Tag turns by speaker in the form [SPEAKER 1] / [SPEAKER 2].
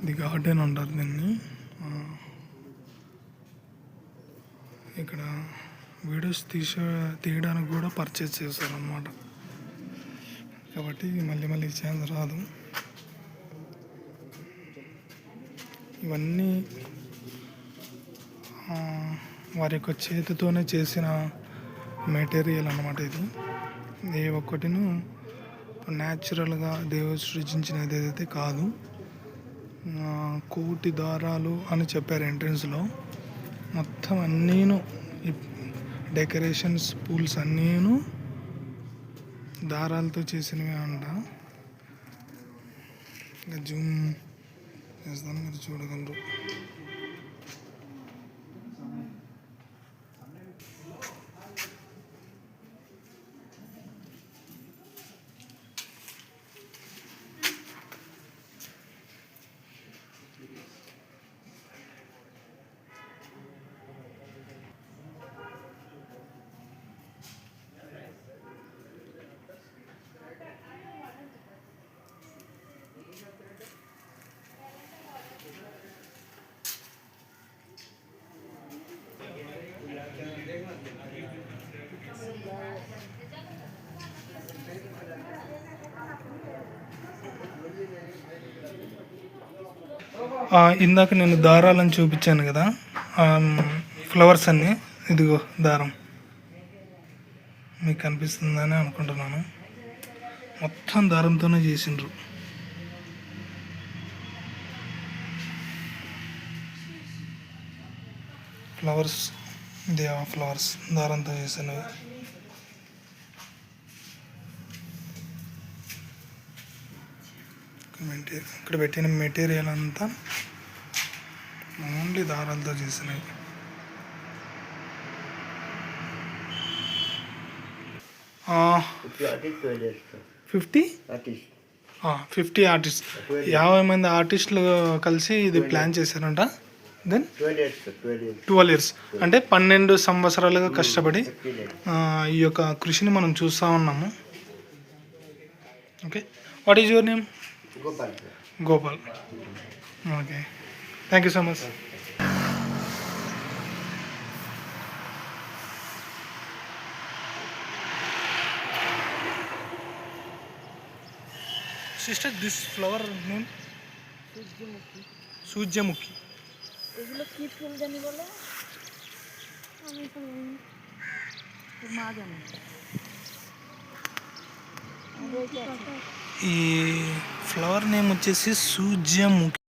[SPEAKER 1] ఇది గార్డెన్ అంటారు దీన్ని. ఇక్కడ వీడియోస్ తీయడానికి కూడా పర్చేస్ చేస్తారు అన్నమాట. కాబట్టి మళ్ళీ మళ్ళీ ఛాన్స్ రాదు. ఇవన్నీ వారి యొక్క చేతితోనే చేసిన మెటీరియల్ అన్నమాట. ఇది ఏ ఒక్కటిను న్యాచురల్గా దేవుడు సృజించినది ఏదైతే కాదు. కోటి దారాలు అని చెప్పారు ఎంట్రన్స్లో. మొత్తం అన్నీను డెకరేషన్స్ పూల్స్ అన్నీను దారాలతో చేసినవి అంట. ఇంకా జూమ్ చేస్తాను, మీరు చూడగలరు. ఇందాక నేను దారాలను చూపించాను కదా, ఫ్లవర్స్ అన్నీ. ఇదిగో దారం మీకు కనిపిస్తుందని అనుకుంటున్నాను. మొత్తం దారంతోనే చేసిండ్రు. ఫ్లవర్స్, దేవా ఫ్లవర్స్ దారంతో చేసినవి. ఇక్కడ పెట్టిన మెటీరియల్ అంతా ఓన్లీ దారాలతో చేసినవి. ఫిఫ్టీ 50 ఆర్టిస్ట్, 50 మంది ఆర్టిస్టులు కలిసి ఇది ప్లాన్ చేశారంట. దెన్ 12 years అంటే 12 సంవత్సరాలుగా కష్టపడి ఈ యొక్క కృషిని మనం చూస్తూ ఉన్నాము. Okay, what is your name? Gopal. Okay, thank you so much. Sister, this flower name? সূর্যমুখী.
[SPEAKER 2] এগুলো কি ফুল জানি বলে, আমি তো মা জানে.
[SPEAKER 1] ఈ ఫ్లవర్ నేమ్ వచ్చేసి సూర్యముఖి.